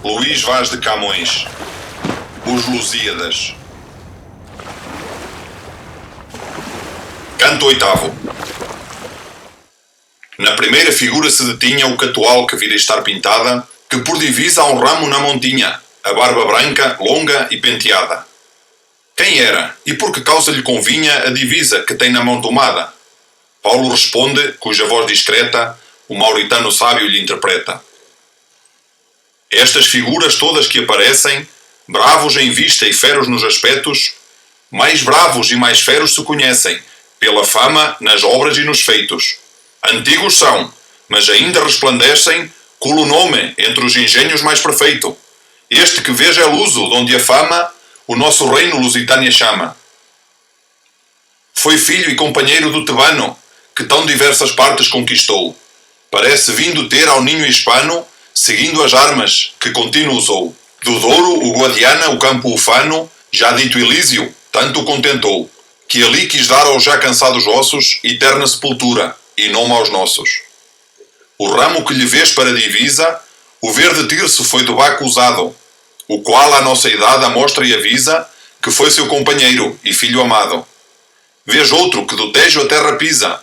Luís Vaz de Camões. Os Lusíadas. Canto oitavo. Na primeira figura se detinha o catual que vira estar pintada, que por divisa há um ramo na montinha, a barba branca, longa e penteada. Quem era e por que causa lhe convinha a divisa que tem na mão tomada? Paulo responde, cuja voz discreta o mauritano sábio lhe interpreta. Estas figuras todas que aparecem, bravos em vista e feros nos aspectos, mais bravos e mais feros se conhecem, pela fama, nas obras e nos feitos. Antigos são, mas ainda resplandecem, culo nome entre os engenhos mais perfeito. Este que veja é luso, donde a fama, o nosso reino Lusitânia chama. Foi filho e companheiro do Tebano, que tão diversas partes conquistou. Parece vindo ter ao ninho hispano, seguindo as armas que contínuo usou. Do Douro, o Guadiana, o campo ufano, já dito Elísio, tanto o contentou, que ali quis dar aos já cansados ossos eterna sepultura, e nome aos nossos. O ramo que lhe vês para divisa, o verde tirso foi do Baco usado, o qual à nossa idade amostra e avisa que foi seu companheiro e filho amado. Vês outro que do Tejo a terra pisa,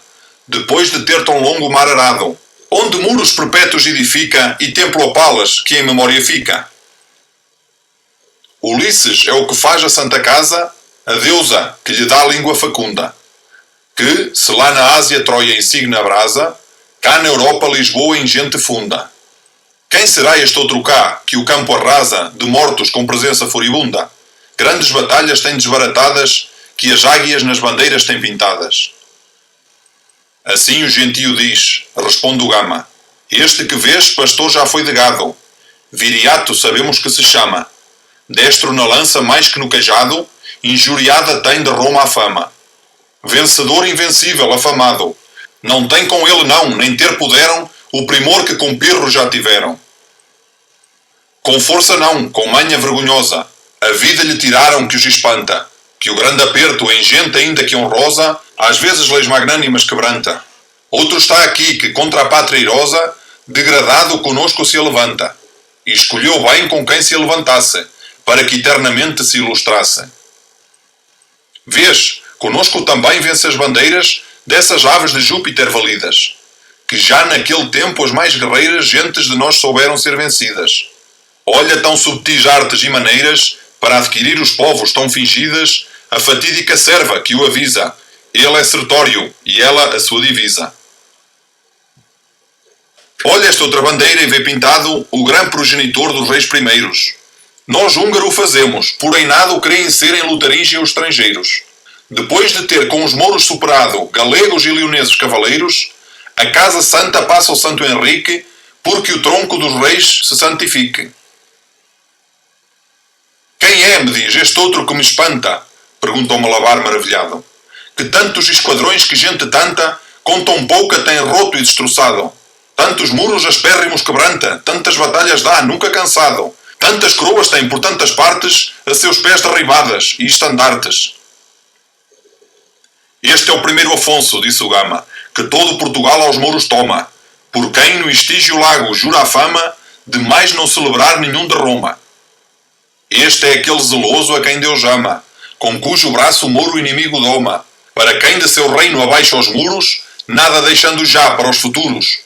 depois de ter tão longo mar arado, onde muros perpétuos edifica e templo ou palas que em memória fica. Ulisses é o que faz a Santa Casa, a deusa que lhe dá a língua fecunda, que, se lá na Ásia Troia insigna brasa, cá na Europa Lisboa em gente funda. Quem será este outro cá, que o campo arrasa, de mortos com presença furibunda? Grandes batalhas tem desbaratadas, que as águias nas bandeiras têm pintadas. Assim o gentio diz, responde o Gama, este que vês, pastor já foi de gado. Viriato sabemos que se chama. Destro na lança mais que no cajado, injuriada tem de Roma a fama. Vencedor invencível, afamado. Não tem com ele não, nem ter puderam, o primor que com Pirro já tiveram. Com força não, com manha vergonhosa, a vida lhe tiraram que os espanta, que o grande aperto em gente ainda que honrosa, às vezes leis magnânimas quebranta. Outro está aqui que contra a pátria irosa, degradado conosco se levanta, e escolheu bem com quem se levantasse, para que eternamente se ilustrasse. Vês, conosco também vence as bandeiras dessas aves de Júpiter validas, que já naquele tempo as mais guerreiras gentes de nós souberam ser vencidas. Olha tão subtis artes e maneiras, para adquirir os povos tão fingidas, a fatídica serva que o avisa, ele é Sertório e ela a sua divisa. Olha esta outra bandeira e vê pintado o grande progenitor dos reis primeiros. Nós húngaro o fazemos, porém nada o creem ser em lutaringe os estrangeiros. Depois de ter com os mouros superado galegos e leoneses cavaleiros, a Casa Santa passa ao Santo Henrique, porque o tronco dos reis se santifique. Quem é, me diz, este outro que me espanta? Pergunta o Malabar maravilhado. Que tantos esquadrões que gente tanta, com tão pouca tem roto e destroçado. Tantos muros aspérrimos quebranta, tantas batalhas dá, nunca cansado. Tantas coroas tem por tantas partes, a seus pés derribadas e estandartes. Este é o primeiro Afonso, disse o Gama, que todo Portugal aos mouros toma, por quem no Estígio Lago jura a fama de mais não celebrar nenhum de Roma. Este é aquele zeloso a quem Deus ama, com cujo braço o mouro inimigo doma, para quem de seu reino abaixa os muros, nada deixando já para os futuros.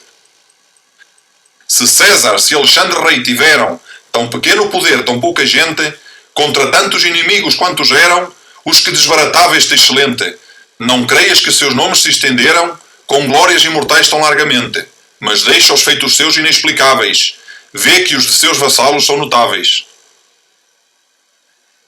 Se César, se Alexandre Rei tiveram tão pequeno poder, tão pouca gente, contra tantos inimigos quantos eram, os que desbaratava este excelente, não creias que seus nomes se estenderam com glórias imortais tão largamente, mas deixa os feitos seus inexplicáveis, vê que os de seus vassalos são notáveis.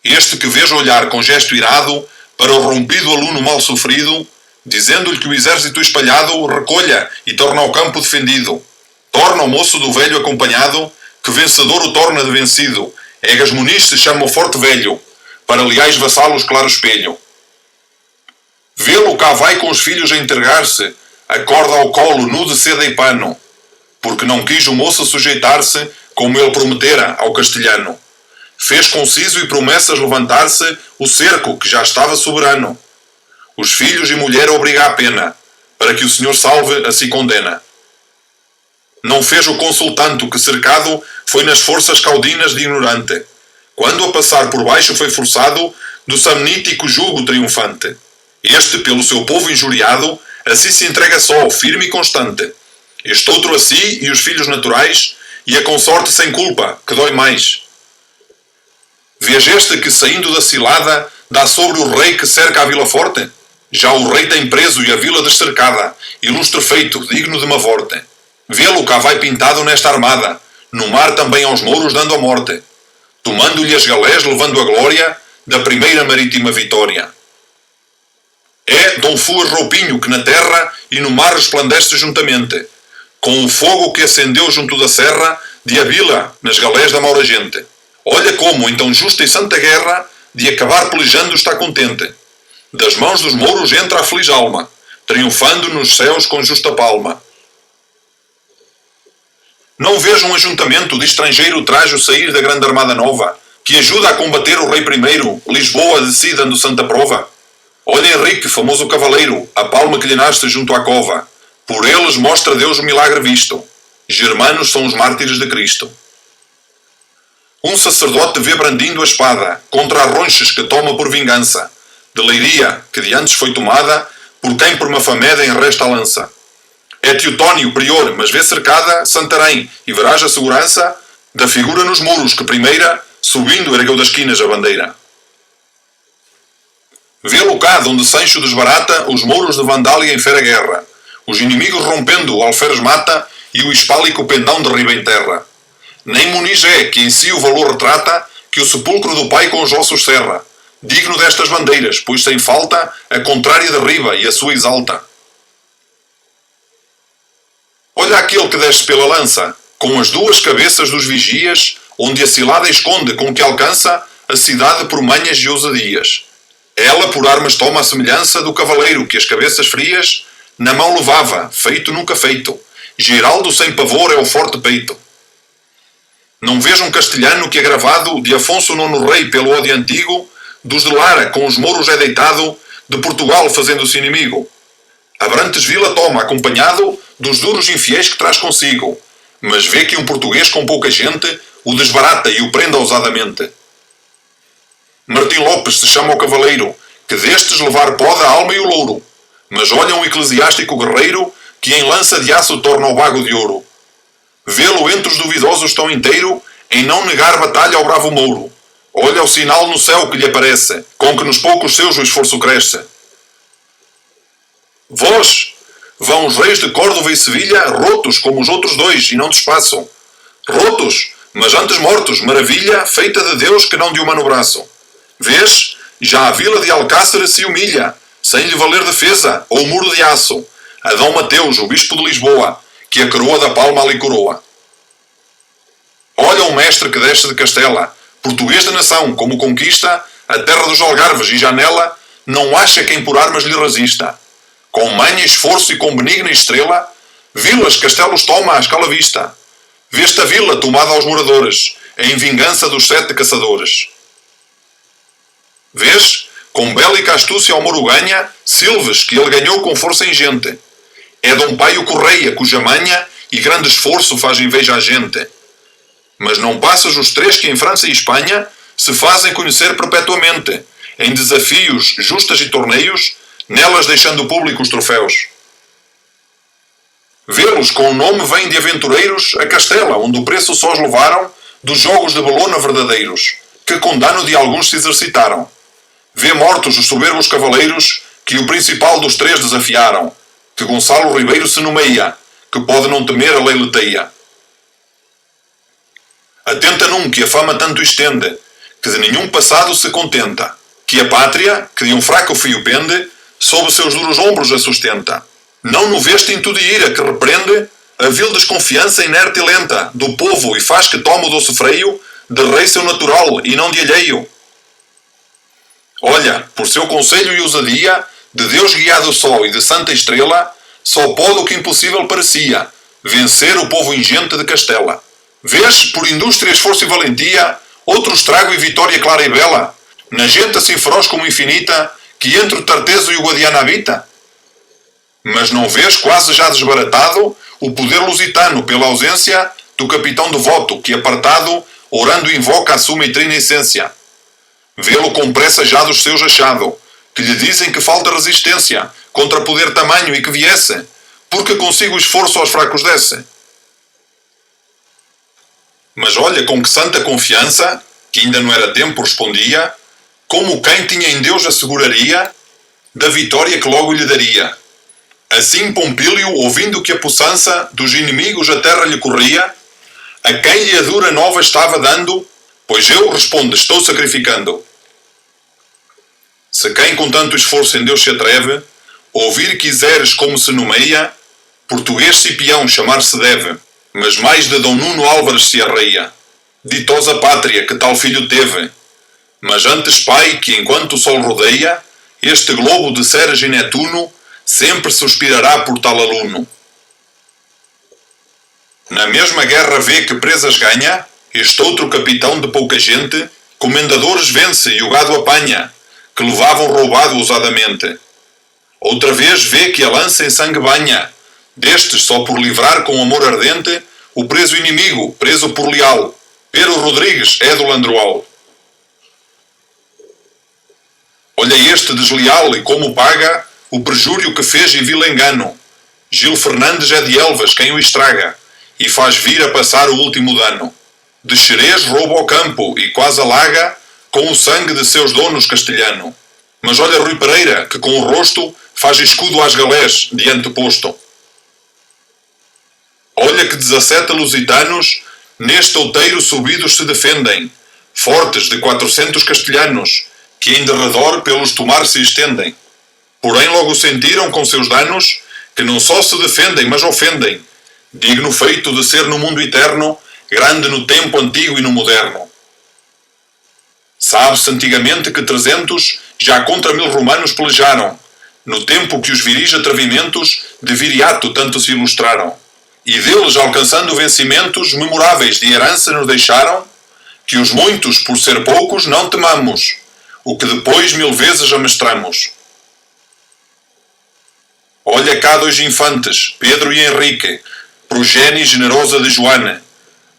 Este que vejo olhar com gesto irado para o rompido aluno mal sofrido, dizendo-lhe que o exército espalhado recolha e torna ao campo defendido. Torna o moço do velho acompanhado, que vencedor o torna de vencido. Egas Muniz se chama o forte velho, para leais vassalos claro espelho. Vê-lo cá vai com os filhos a entregar-se, a corda ao colo nu de seda e pano, porque não quis o moço sujeitar-se, como ele prometera, ao castelhano. Fez conciso e promessas levantar-se o cerco que já estava soberano. Os filhos e mulher obriga a pena, para que o Senhor salve a si condena. Não fez o cônsul tanto que cercado foi nas forças caudinas de ignorante, quando a passar por baixo foi forçado do samnítico jugo triunfante. Este, pelo seu povo injuriado, assim se entrega só, firme e constante. Este outro a si e os filhos naturais, e a consorte sem culpa, que dói mais. Vês este que, saindo da cilada, dá sobre o rei que cerca a vila forte? Já o rei tem preso e a vila descercada, ilustre feito, digno de uma vorte. Vê-lo cá vai pintado nesta armada, no mar também aos mouros dando a morte, tomando-lhe as galés levando a glória da primeira marítima vitória. É Dom Fuas Roupinho que na terra e no mar resplandece juntamente, com o fogo que acendeu junto da serra de Avila nas galés da maura gente. Olha como, em tão justa e santa guerra, de acabar pelejando está contente. Das mãos dos mouros entra a feliz alma, triunfando nos céus com justa palma. Não vejo um ajuntamento de estrangeiro trajo sair da grande armada nova, que ajuda a combater o rei primeiro, Lisboa de si dando santa prova? Olha Henrique, famoso cavaleiro, a palma que lhe nasce junto à cova. Por eles mostra Deus o milagre visto. Germanos são os mártires de Cristo. Um sacerdote vê brandindo a espada contra Arronches que toma por vingança, de Leiria, que de antes foi tomada por quem por Mafameda enresta a lança. É Teotónio, prior, mas vê cercada Santarém, e verás a segurança da figura nos muros que primeira, subindo, ergueu das quinas a bandeira. Vê-lo cá, onde Sancho desbarata os mouros de Vandália em fera guerra, os inimigos rompendo o alferes mata e o espálico pendão derriba em terra. Nem Muniz é, que em si o valor retrata, que o sepulcro do pai com os ossos cerra, digno destas bandeiras, pois sem falta a contrária derriba e a sua exalta. Olha aquele que desce pela lança, com as duas cabeças dos vigias, onde a cilada esconde com que alcança a cidade por manhas e ousadias. Ela por armas toma a semelhança do cavaleiro que as cabeças frias na mão levava, feito nunca feito. Geraldo sem pavor é o forte peito. Não vejo um castelhano que agravado de Afonso IX rei pelo ódio antigo, dos de Lara com os mouros é deitado, de Portugal fazendo-se inimigo. Abrantes vila toma acompanhado dos duros infiéis que traz consigo, mas vê que um português com pouca gente o desbarata e o prenda ousadamente. Martim Lopes se chama o cavaleiro, que destes levar pode a alma e o louro, mas olha um eclesiástico guerreiro que em lança de aço torna o bago de ouro. Vê-lo entre os duvidosos tão inteiro em não negar batalha ao bravo mouro. Olha o sinal no céu que lhe aparece, com que nos poucos seus o esforço cresce. Vós, vão os reis de Córdoba e Sevilha rotos como os outros dois e não despassam. Rotos, mas antes mortos, maravilha feita de Deus que não de humano braço. Vês, já a vila de Alcácer se humilha, sem lhe valer defesa ou muro de aço, a Dom Mateus, o bispo de Lisboa, que a coroa da palma ali coroa. Olha um mestre que desce de Castela, português da nação, como conquista a terra dos Algarves e janela, não acha quem por armas lhe resista. Com manha, esforço e com benigna estrela, vilas, castelos toma à escala vista. Vê-esta a vila tomada aos moradores, em vingança dos 7 caçadores. Vês, com bélica astúcia ao moro ganha, Silves, que ele ganhou com força ingente. É Dom Paio Correia, cuja manha e grande esforço faz inveja à gente. Mas não passas os 3 que em França e Espanha se fazem conhecer perpetuamente, em desafios, justas e torneios, nelas deixando público os troféus. Vê-los com o nome vem de aventureiros a Castela, onde o preço só os levaram dos jogos de Belona verdadeiros, que com dano de alguns se exercitaram. Vê mortos os soberbos cavaleiros que o principal dos 3 desafiaram, que Gonçalo Ribeiro se nomeia, que pode não temer a lei leteia. Atenta num que a fama tanto estende, que de nenhum passado se contenta, que a pátria, que de um fraco fio pende, sob seus duros ombros a sustenta. Não no veste intu de ira que repreende a vil desconfiança inerte e lenta do povo e faz que tome o doce freio de rei seu natural e não de alheio. Olha, por seu conselho e ousadia, de Deus guiado só e de santa estrela, só pode o que impossível parecia, vencer o povo ingente de Castela. Vês, por indústria, esforço e valentia, outro estrago e vitória clara e bela, na gente assim feroz como infinita, que entre o Tarteso e o Guadiana habita? Mas não vês, quase já desbaratado, o poder lusitano pela ausência do capitão devoto que, apartado, orando invoca a suma e trina essência. Vê-lo com pressa já dos seus achado, que lhe dizem que falta resistência contra poder tamanho e que viesse, porque consigo o esforço aos fracos desce. Mas olha com que santa confiança, que ainda não era tempo, respondia, como quem tinha em Deus asseguraria da vitória que logo lhe daria. Assim Pompílio, ouvindo que a possança dos inimigos a terra lhe corria, a quem lhe a dura nova estava dando, pois eu, responde, estou sacrificando. Se quem com tanto esforço em Deus se atreve, ouvir quiseres como se nomeia, português Cipião chamar-se deve, mas mais de Dom Nuno Álvares se arreia. Ditosa pátria que tal filho teve, mas antes pai que enquanto o sol rodeia, este globo de Ceres e Netuno sempre suspirará por tal aluno. Na mesma guerra vê que presas ganha, este outro capitão de pouca gente, comendadores vence e o gado apanha, que levavam roubado ousadamente. Outra vez vê que a lança em sangue banha, destes só por livrar com amor ardente, o preso inimigo, preso por leal, Pero Rodrigues é do Landroal. Olha este desleal e como paga o perjúrio que fez e vil engano. Gil Fernandes é de Elvas quem o estraga, e faz vir a passar o último dano. De Xerez rouba o campo e quase alaga com o sangue de seus donos castelhano. Mas olha Rui Pereira, que com o rosto faz escudo às galés diante posto. Olha que 17 lusitanos neste outeiro subidos se defendem, fortes de 400 castelhanos, que em derredor pelos tomar se estendem. Porém logo sentiram com seus danos que não só se defendem, mas ofendem, digno feito de ser no mundo eterno, grande no tempo antigo e no moderno. Sabe-se antigamente que 300 já contra 1000 romanos pelejaram, no tempo que os viris atrevimentos de Viriato tanto se ilustraram, e deles alcançando vencimentos memoráveis de herança nos deixaram, que os muitos, por ser poucos, não temamos, o que depois 1000 vezes amestramos. Olha cá 2 infantes, Pedro e Henrique, progenie generosa de Joana.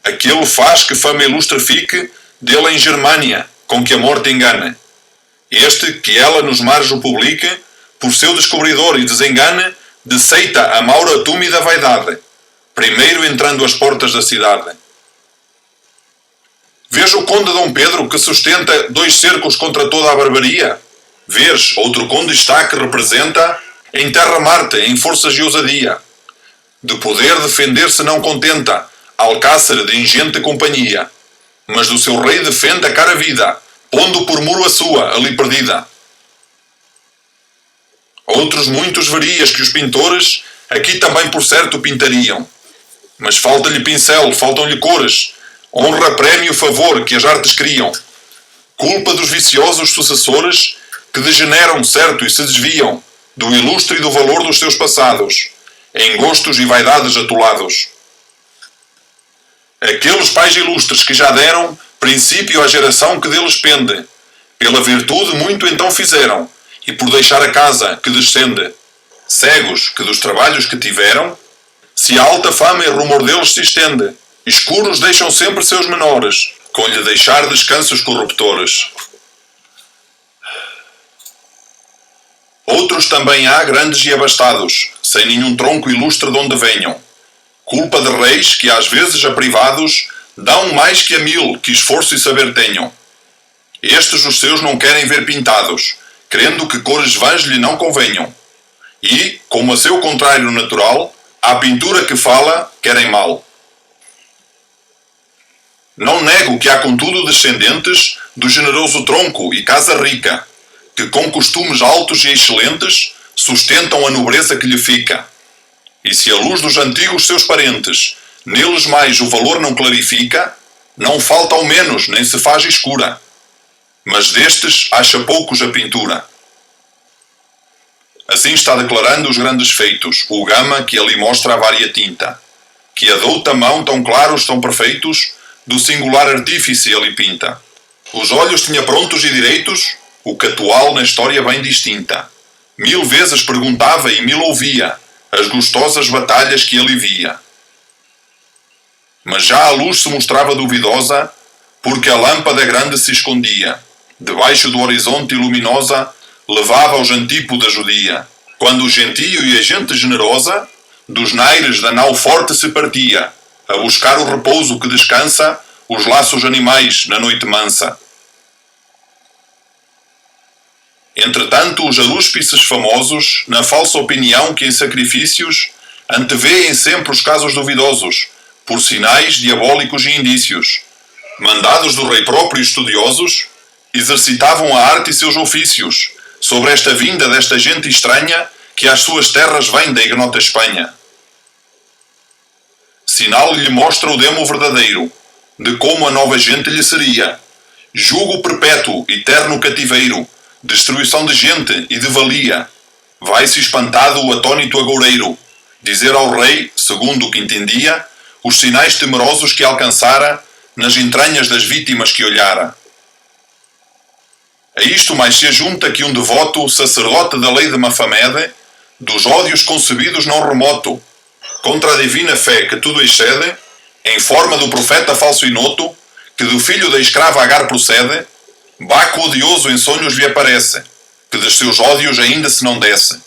Aquele faz que fama ilustre fique dele em Germânia, com que a morte engana. Este, que ela nos mares o publique, por seu descobridor e desengane, deceita a maura túmida vaidade, primeiro entrando às portas da cidade. Veja o conde Dom Pedro que sustenta 2 cercos contra toda a barbaria. Vês, outro conde está que representa em terra Marte, em forças e ousadia. De poder defender-se não contenta, alcácer de ingente companhia. Mas do seu rei defende a cara vida, pondo por muro a sua, ali perdida. Outros muitos verias que os pintores aqui também por certo pintariam. Mas falta-lhe pincel, faltam-lhe cores, honra, prémio, favor que as artes criam. Culpa dos viciosos sucessores que degeneram certo e se desviam do ilustre e do valor dos seus passados, em gostos e vaidades atolados. Aqueles pais ilustres que já deram princípio à geração que deles pende, pela virtude muito então fizeram, e por deixar a casa que descende, cegos que dos trabalhos que tiveram, se a alta fama e rumor deles se estende, escuros deixam sempre seus menores, com lhe deixar descansos corruptores. Outros também há grandes e abastados, sem nenhum tronco ilustre de onde venham. Culpa de reis que às vezes a privados dão mais que a 1000 que esforço e saber tenham. Estes os seus não querem ver pintados, crendo que cores vãs lhe não convenham. E, como a seu contrário natural, à pintura que fala, querem mal. Não nego que há contudo descendentes do generoso tronco e casa rica, que com costumes altos e excelentes sustentam a nobreza que lhe fica. E se a luz dos antigos seus parentes neles mais o valor não clarifica, não falta ao menos nem se faz escura. Mas destes acha poucos a pintura. Assim está declarando os grandes feitos, o gama que ali mostra a vária tinta, que a douta mão tão claros, tão perfeitos, do singular artífice ali pinta. Os olhos tinha prontos e direitos, o que atual na história bem distinta. 1000 vezes perguntava e 1000 ouvia, as gostosas batalhas que ele via. Mas já a luz se mostrava duvidosa, porque a lâmpada grande se escondia, debaixo do horizonte luminosa, levava aos antípodas judia, quando o gentio e a gente generosa, dos naires da nau forte se partia, a buscar o repouso que descansa os laços animais na noite mansa. Entretanto, os arúspices famosos, na falsa opinião que em sacrifícios antevêem sempre os casos duvidosos, por sinais diabólicos e indícios, mandados do rei próprio estudiosos, exercitavam a arte e seus ofícios sobre esta vinda desta gente estranha que às suas terras vem da ignota Espanha. Sinal lhe mostra o demo verdadeiro, de como a nova gente lhe seria, jugo perpétuo, eterno cativeiro, destruição de gente e de valia. Vai-se espantado o atônito agoureiro, dizer ao rei, segundo o que entendia, os sinais temerosos que alcançara nas entranhas das vítimas que olhara. A isto mais se ajunta que um devoto sacerdote da lei de Mafamede, dos ódios concebidos não remoto, contra a divina fé que tudo excede, em forma do profeta falso e noto, que do filho da escrava Agar procede, Baco odioso em sonhos lhe aparece, que dos seus ódios ainda se não desce.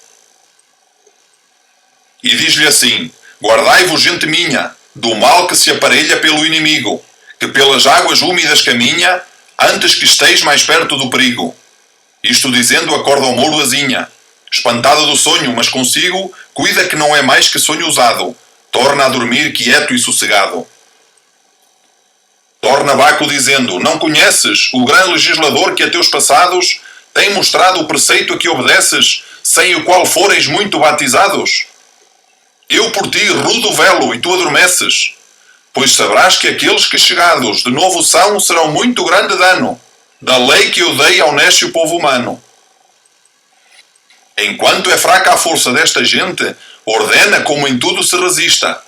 E diz-lhe assim: guardai-vos, gente minha, do mal que se aparelha pelo inimigo, que pelas águas úmidas caminha, antes que esteis mais perto do perigo. Isto dizendo, acorda ao mouro azinha, espantada do sonho, mas consigo, cuida que não é mais que sonho usado, torna a dormir quieto e sossegado. Torna Baco dizendo: não conheces o grande legislador que a teus passados tem mostrado o preceito a que obedeces, sem o qual foreis muito batizados? Eu por ti rudo velo e tu adormeces, pois sabrás que aqueles que chegados de novo são serão muito grande dano da lei que eu dei ao néscio povo humano. Enquanto é fraca a força desta gente, ordena como em tudo se resista,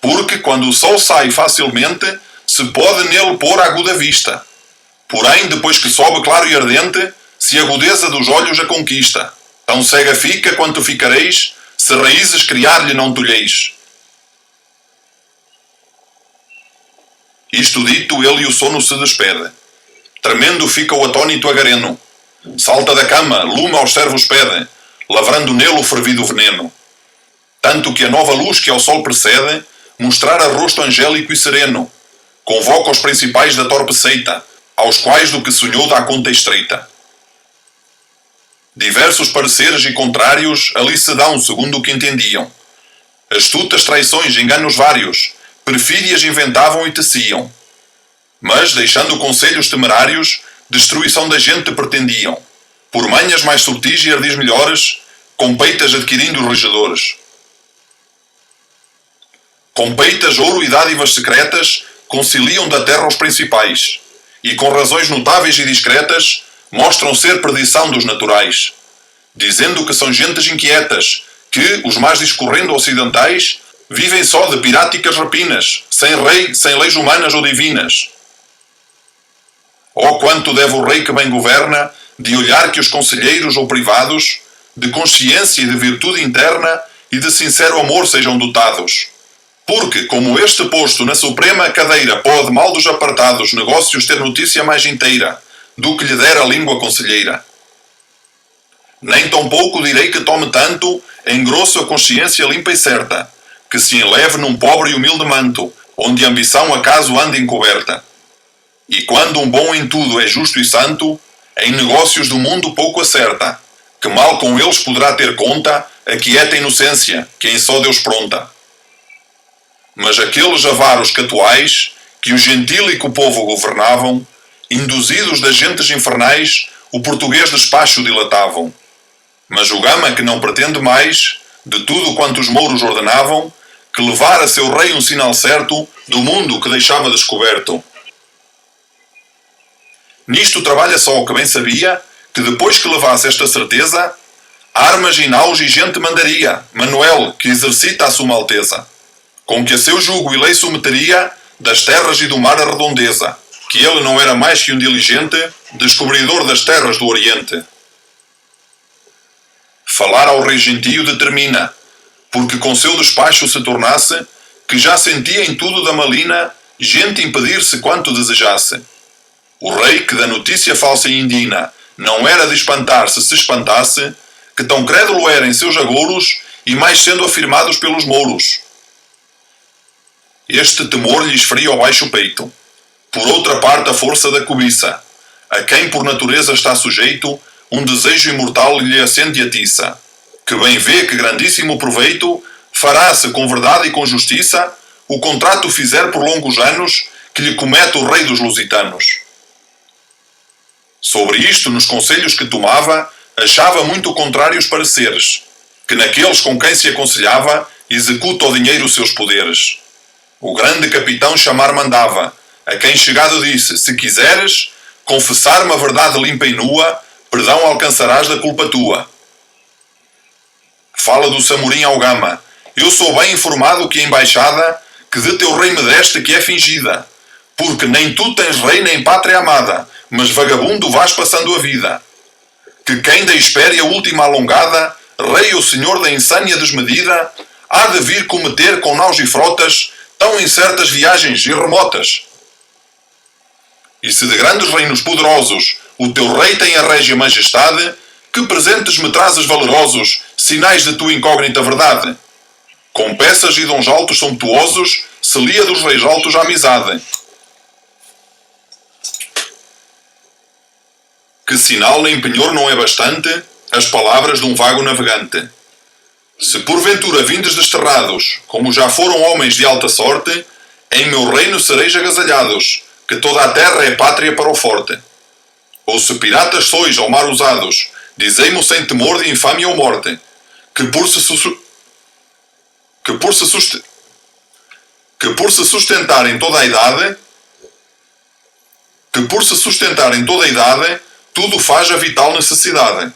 porque quando o sol sai facilmente, se pode nele pôr a aguda vista. Porém, depois que sobe claro e ardente, se a agudeza dos olhos a conquista. Tão cega fica quanto ficareis, se raízes criar-lhe não tolheis. Isto dito, ele e o sono se despede. Tremendo fica o atônito agareno. Salta da cama, lume aos servos pede, lavrando nele o fervido veneno. Tanto que a nova luz que ao sol precede, mostrara rosto angélico e sereno, convoca os principais da torpe seita, aos quais do que sonhou dá conta estreita. Diversos pareceres e contrários ali se dão segundo o que entendiam. Astutas traições, enganos vários, perfídias inventavam e teciam. Mas, deixando conselhos temerários, destruição da gente pretendiam, por manhas mais subtis e ardis melhores, com peitas adquirindo os regedores. Com peitas, ouro e dádivas secretas, conciliam da terra os principais, e com razões notáveis e discretas, mostram ser perdição dos naturais, dizendo que são gentes inquietas, que, os mais discorrendo ocidentais, vivem só de piráticas rapinas, sem rei, sem leis humanas ou divinas. Oh, quanto deve o rei que bem governa de olhar que os conselheiros ou privados, de consciência e de virtude interna e de sincero amor sejam dotados. Porque, como este posto na suprema cadeira pode mal dos apartados negócios ter notícia mais inteira do que lhe der a língua conselheira. Nem tão pouco direi que tome tanto em grosso a consciência limpa e certa, que se enleve num pobre e humilde manto, onde a ambição acaso anda encoberta. E quando um bom em tudo é justo e santo, em negócios do mundo pouco acerta, que mal com eles poderá ter conta a quieta inocência que em só Deus pronta. Mas aqueles avaros catuais, que o gentílico povo governavam, induzidos das gentes infernais, o português despacho dilatavam. Mas o Gama que não pretende mais, de tudo quanto os mouros ordenavam, que levar a seu rei um sinal certo do mundo que deixava descoberto. Nisto trabalha só o que bem sabia, que depois que levasse esta certeza, armas e naus e gente mandaria, Manuel, que exercita a suma alteza, com que a seu jugo e lei submeteria das terras e do mar a redondeza, que ele não era mais que um diligente, descobridor das terras do Oriente. Falar ao rei gentio determina, porque com seu despacho se tornasse, que já sentia em tudo da malina gente impedir-se quanto desejasse. O rei, que da notícia falsa e indina não era de espantar-se se espantasse, que tão crédulo era em seus agouros, e mais sendo afirmados pelos mouros. Este temor lhe esfria ao baixo peito. Por outra parte, a força da cobiça, a quem por natureza está sujeito, um desejo imortal lhe acende a tiça, que bem vê que grandíssimo proveito fará se com verdade e com justiça o contrato fizer por longos anos que lhe comete o rei dos lusitanos. Sobre isto, nos conselhos que tomava, achava muito contrários pareceres, que naqueles com quem se aconselhava executa o dinheiro os seus poderes. O grande capitão chamar mandava, a quem chegado disse, se quiseres confessar-me a verdade limpa e nua, perdão alcançarás da culpa tua. Fala do Samorim ao Gama, eu sou bem informado que a embaixada que de teu rei me deste que é fingida, porque nem tu tens rei nem pátria amada, mas vagabundo vais passando a vida. Que quem da espere a última alongada, rei ou senhor da insânia desmedida, há de vir cometer com naus e frotas tão incertas viagens e remotas. E se de grandes reinos poderosos o teu rei tem a régia majestade, que presentes me trazes valerosos, sinais de tua incógnita verdade? Com peças e dons altos sumptuosos, se lia dos reis altos a amizade. Que sinal nem penhor não é bastante as palavras de um vago navegante. Se porventura vindes desterrados, como já foram homens de alta sorte, em meu reino sereis agasalhados, que toda a terra é pátria para o forte. Ou se piratas sois ao mar usados, dizei-mo sem temor de infâmia ou morte, que por se sustentar em toda a idade, tudo faz a vital necessidade.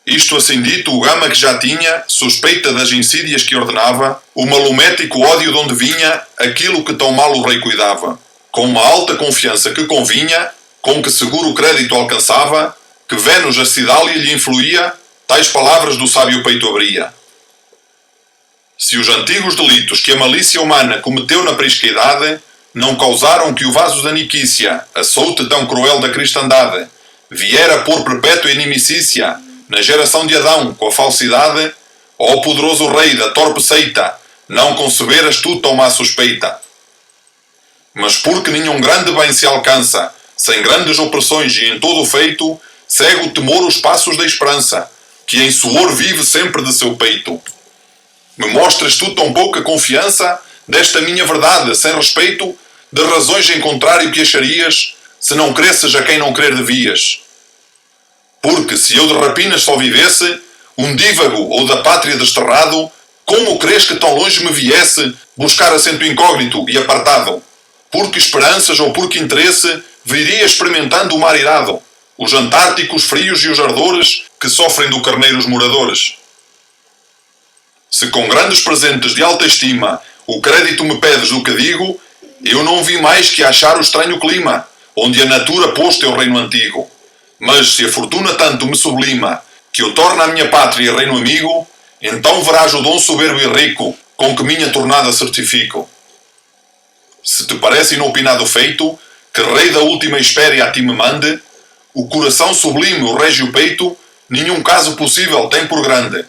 Isto assim dito, o Gama que já tinha, suspeita das insídias que ordenava, o malumético ódio de onde vinha, aquilo que tão mal o rei cuidava, com uma alta confiança que convinha, com que seguro crédito alcançava, que Vênus a Cidália lhe influía, tais palavras do sábio peito abria. Se os antigos delitos que a malícia humana cometeu na prisca-idade não causaram que o vaso da Niquícia, açoute tão cruel da cristandade, viera por perpétua inimicícia na geração de Adão com a falsidade, ó poderoso rei da torpe seita, não conceberas tu tão má suspeita. Mas porque nenhum grande bem se alcança, sem grandes opressões e em todo o feito, segue o temor os passos da esperança, que em suor vive sempre de seu peito. Me mostras tu tão pouca confiança desta minha verdade, sem respeito, de razões em contrário que acharias, se não cresces a quem não crer devias. Porque se eu de rapinas só vivesse, um dívago ou da pátria desterrado, como crês que tão longe me viesse buscar assento incógnito e apartado? Porque esperanças ou porque interesse viria experimentando o mar irado, os antárticos frios e os ardores que sofrem do carneiro os moradores. Se com grandes presentes de alta estima o crédito me pedes do que digo, eu não vi mais que achar o estranho clima, onde a natura pôs teu reino antigo. Mas se a fortuna tanto me sublima, que eu torno a minha pátria reino amigo, então verás o dom soberbo e rico, com que minha tornada certifico. Se te parece inopinado feito, que rei da última espéria a ti me mande, o coração sublime, o régio peito, nenhum caso possível tem por grande.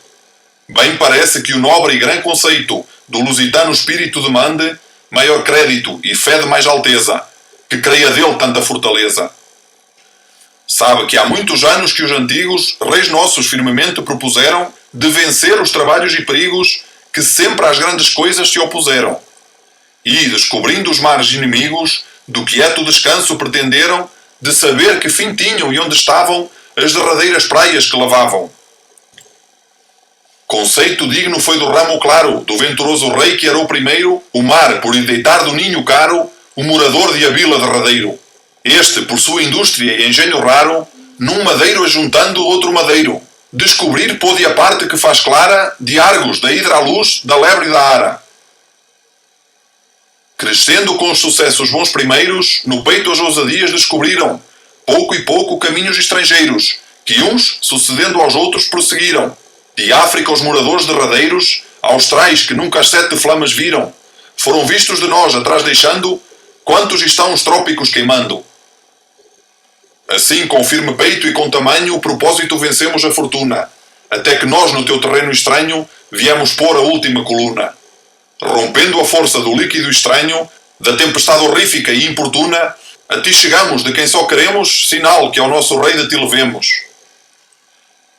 Bem parece que o nobre e grande conceito do lusitano espírito demande maior crédito e fé de mais alteza, que creia dele tanta fortaleza. Sabe que há muitos anos que os antigos reis nossos firmemente propuseram de vencer os trabalhos e perigos que sempre às grandes coisas se opuseram. E, descobrindo os mares inimigos, do quieto descanso pretenderam de saber que fim tinham e onde estavam as derradeiras praias que lavavam. Conceito digno foi do ramo claro, do venturoso rei que arou primeiro o mar por lhe deitar do ninho caro o morador de Abila derradeiro. Este, por sua indústria e engenho raro, num madeiro ajuntando outro madeiro, descobrir pôde a parte que faz clara de Argos, da hidra à luz, da lebre e da ara. Crescendo com os sucessos bons primeiros, no peito as ousadias descobriram, pouco e pouco caminhos estrangeiros, que uns, sucedendo aos outros, prosseguiram. De África os moradores derradeiros, austrais que nunca as 7 flamas viram, foram vistos de nós atrás deixando, quantos estão os trópicos queimando. Assim, com firme peito e com tamanho, o propósito vencemos a fortuna, até que nós no teu terreno estranho viemos pôr a última coluna. Rompendo a força do líquido estranho, da tempestade horrífica e importuna, a ti chegamos, de quem só queremos, sinal que ao nosso rei de ti levemos.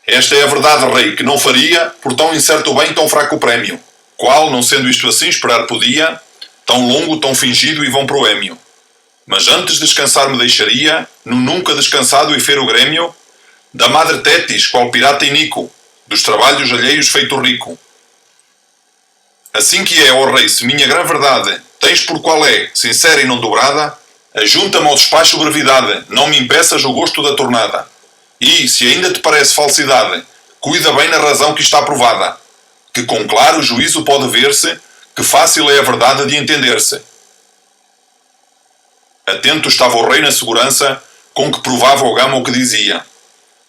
Esta é a verdade, rei, que não faria, por tão incerto bem, tão fraco prémio, qual, não sendo isto assim, esperar podia, tão longo, tão fingido e vão proémio. Mas antes descansar me deixaria, no nunca descansado e feiro grêmio, da madre Tétis, qual pirata inico, dos trabalhos alheios feito rico. Assim que é, ó rei, se minha gran verdade tens por qual é, sincera e não dobrada, ajunta-me ao despacho brevidade, não me impeças o gosto da tornada. E, se ainda te parece falsidade, cuida bem na razão que está provada, que com claro juízo pode ver-se, que fácil é a verdade de entender-se. Atento estava o rei na segurança, com que provava o Gama o que dizia.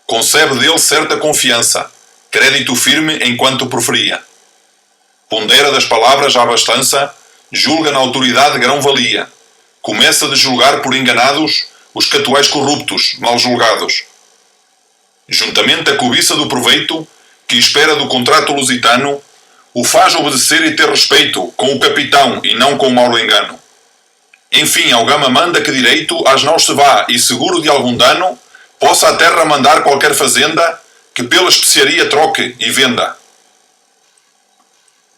Concebe dele certa confiança, crédito firme enquanto proferia. Pondera das palavras a abastança, julga na autoridade grão-valia. Começa de julgar por enganados os catuais corruptos, mal julgados. Juntamente a cobiça do proveito, que espera do contrato lusitano, o faz obedecer e ter respeito com o capitão e não com o mau engano. Enfim, ao Gama manda que direito às naus se vá e seguro de algum dano, possa a terra mandar qualquer fazenda que pela especiaria troque e venda.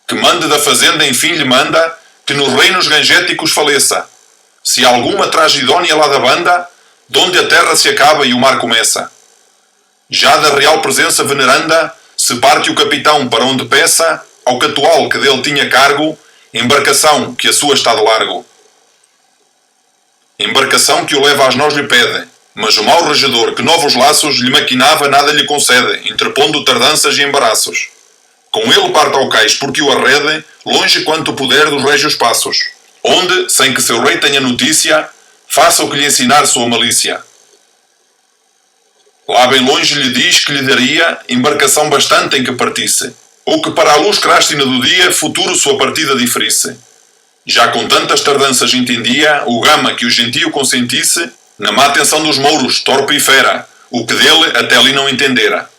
Que mande da fazenda, enfim, lhe manda que nos reinos gangéticos faleça, se alguma tragedónia lá da banda, donde a terra se acaba e o mar começa. Já da real presença veneranda, se parte o capitão para onde peça, ao catual que dele tinha cargo, embarcação que a sua está de largo. Embarcação que o leva às nós lhe pede, mas o mau regedor que novos laços lhe maquinava nada lhe concede, interpondo tardanças e embaraços. Com ele parte ao cais porque o arrede, longe quanto puder dos régios passos, onde, sem que seu rei tenha notícia, faça o que lhe ensinar sua malícia. Lá bem longe lhe diz que lhe daria embarcação bastante em que partisse, ou que para a luz crástina do dia futuro sua partida diferisse. Já com tantas tardanças entendia o Gama que o gentio consentisse na má atenção dos mouros, torpe e fera, o que dele até ali não entendera.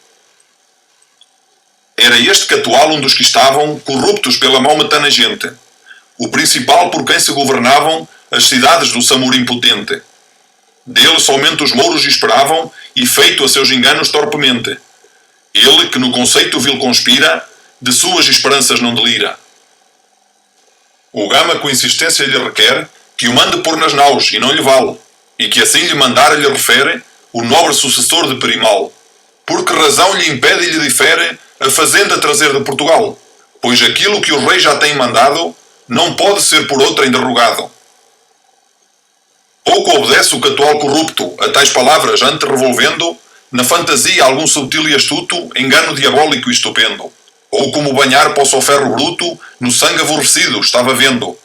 Era este catual um dos que estavam corruptos pela mão metana gente, o principal por quem se governavam as cidades do Samur impotente. Dele somente os mouros esperavam e feito a seus enganos torpemente. Ele que no conceito vil conspira, de suas esperanças não delira. O Gama com insistência lhe requer que o mande pôr nas naus e não lhe vale, e que assim lhe mandar lhe refere o nobre sucessor de Perimal. Por que razão lhe impede e lhe difere a fazenda trazer de Portugal? Pois aquilo que o rei já tem mandado não pode ser por outra interrogado. Pouco obedece o catual corrupto a tais palavras, ante revolvendo na fantasia algum subtil e astuto engano diabólico e estupendo. Ou como banhar possa o ferro bruto no sangue aborrecido estava vendo,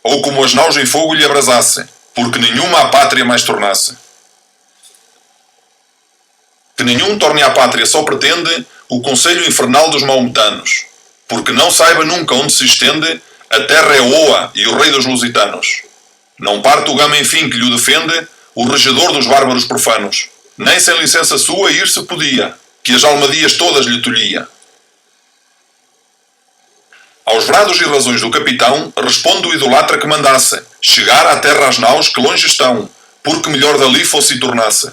ou como as naus em fogo lhe abrasasse, porque nenhuma a pátria mais tornasse. Que nenhum torne à pátria só pretende o conselho infernal dos maometanos, porque não saiba nunca onde se estende a terra é Oa e o rei dos lusitanos. Não parte o Gama enfim que lhe defende o regedor dos bárbaros profanos, nem sem licença sua ir se podia, que as almadias todas lhe tolhia. Aos brados e razões do capitão, responde o idolatra que mandasse chegar à terra as naus que longe estão, porque melhor dali fosse e tornasse.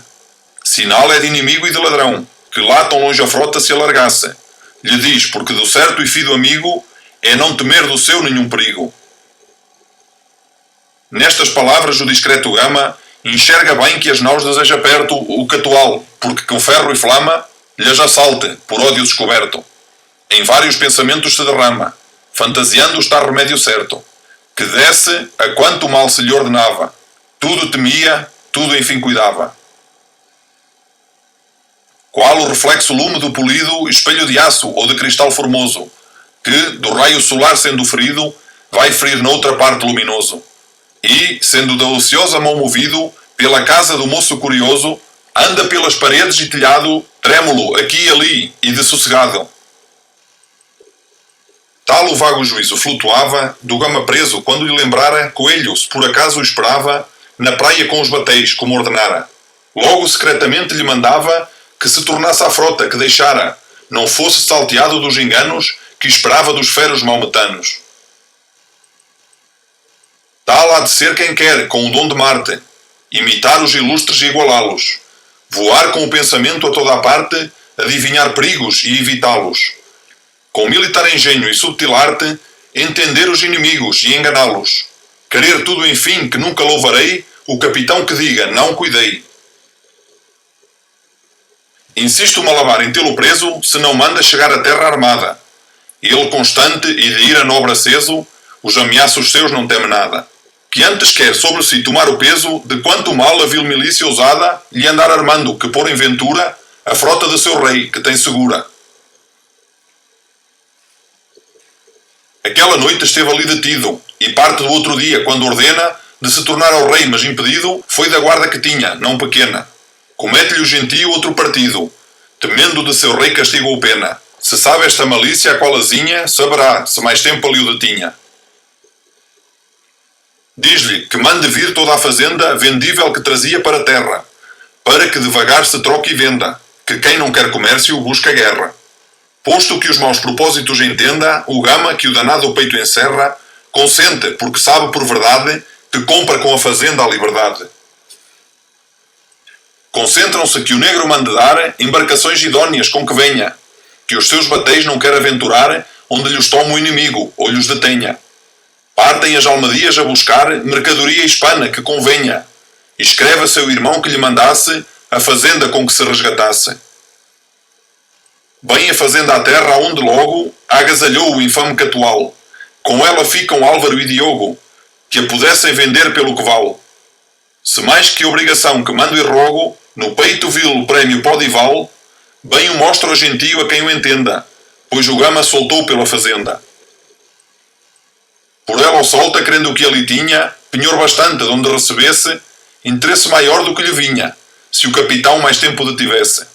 Sinal é de inimigo e de ladrão, que lá tão longe a frota se alargasse. Lhe diz, porque do certo e fido amigo é não temer do seu nenhum perigo. Nestas palavras o discreto Gama enxerga bem que as naus deseja perto o catual, porque com ferro e flama lhes assalte, por ódio descoberto. Em vários pensamentos se derrama, fantasiando estar remédio certo, que desse a quanto mal se lhe ordenava. Tudo temia, tudo enfim cuidava. Qual o reflexo lume do polido espelho de aço ou de cristal formoso, que, do raio solar sendo ferido, vai ferir noutra parte luminoso. E, sendo da ociosa mão movido, pela casa do moço curioso, anda pelas paredes e telhado, trêmulo aqui e ali e de sossegado. Tal o vago juízo flutuava do Gama preso quando lhe lembrara Coelho, se por acaso o esperava, na praia com os batéis, como ordenara. Logo secretamente lhe mandava que se tornasse à frota que deixara, não fosse salteado dos enganos que esperava dos feros maometanos. Tal há de ser quem quer, com o dom de Marte, imitar os ilustres e igualá-los, voar com o pensamento a toda a parte, adivinhar perigos e evitá-los, com militar engenho e subtil arte, entender os inimigos e enganá-los, querer tudo enfim que nunca louvarei o capitão que diga, não cuidei. Insiste o Malabar em tê-lo preso, se não manda chegar à terra armada. Ele constante e de ira nobre aceso, os ameaços seus não teme nada. Que antes quer sobre si tomar o peso de quanto mal a vil milícia ousada lhe andar armando, que pôr em ventura a frota de seu rei, que tem segura. Aquela noite esteve ali detido, e parte do outro dia, quando ordena de se tornar ao rei, mas impedido, foi da guarda que tinha, não pequena. Comete-lhe o gentio outro partido, temendo de seu rei castigo ou pena. Se sabe esta malícia a qual azinha, saberá, se mais tempo ali o detinha. Diz-lhe que mande vir toda a fazenda vendível que trazia para a terra, para que devagar se troque e venda, que quem não quer comércio busca guerra. Posto que os maus propósitos entenda, o Gama que o danado peito encerra, consente, porque sabe por verdade, que compra com a fazenda a liberdade. Concentram-se que o negro mande dar embarcações idóneas com que venha, que os seus batéis não quer aventurar onde lhes tome o inimigo ou lhes detenha. Partem as almadias a buscar mercadoria hispana que convenha, e escreve a seu irmão que lhe mandasse a fazenda com que se resgatasse. Bem a fazenda à terra onde logo agasalhou o infame Catual, com ela ficam Álvaro e Diogo, que a pudessem vender pelo que vale. Se mais que obrigação que mando e rogo, no peito vil o prémio pode e vale, bem o mostro a gentio a quem o entenda, pois o Gama soltou pela fazenda. Por ela o solta, crendo que ali tinha, penhor bastante de onde recebesse, interesse maior do que lhe vinha, se o capitão mais tempo detivesse.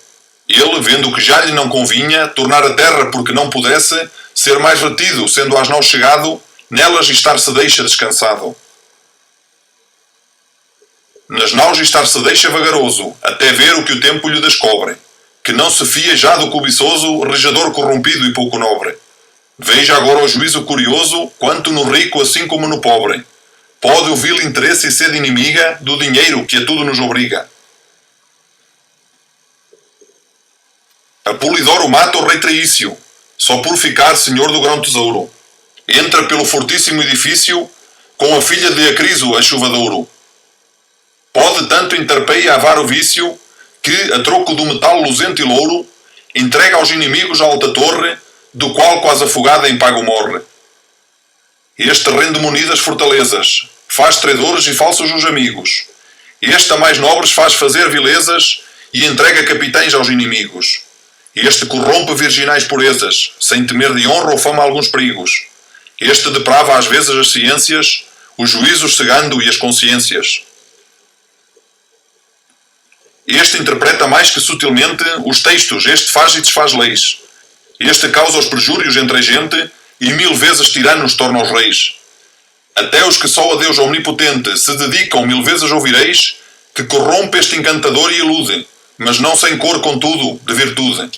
Ele, vendo que já lhe não convinha, tornar a terra porque não pudesse, ser mais retido, sendo às naus chegado, nelas estar se deixa descansado. Nas naus estar se deixa vagaroso, até ver o que o tempo lhe descobre, que não se fia já do cobiçoso, rejador corrompido e pouco nobre. Veja agora o juízo curioso, quanto no rico assim como no pobre. Pode o vil interesse e sede inimiga do dinheiro que a tudo nos obriga. A Polidoro mata o rei Traício, só por ficar senhor do grão tesouro. Entra pelo fortíssimo edifício, com a filha de Acriso a chuva de ouro. Pode tanto interpeia avar o vício, que, a troco do metal luzente e louro, entrega aos inimigos a alta torre, do qual quase afogada em pago morre. Este rende munidas fortalezas, faz traidores e falsos os amigos. Este a mais nobres faz fazer vilezas, e entrega capitães aos inimigos. Este corrompe virginais purezas, sem temer de honra ou fama alguns perigos. Este deprava às vezes as ciências, os juízos cegando e as consciências. Este interpreta mais que sutilmente os textos, este faz e desfaz leis. Este causa os perjúrios entre a gente, e 1000 vezes tiranos torna os reis. Até os que só a Deus omnipotente se dedicam 1000 vezes ouvireis, que corrompe este encantador e ilude, mas não sem cor, contudo, de virtude.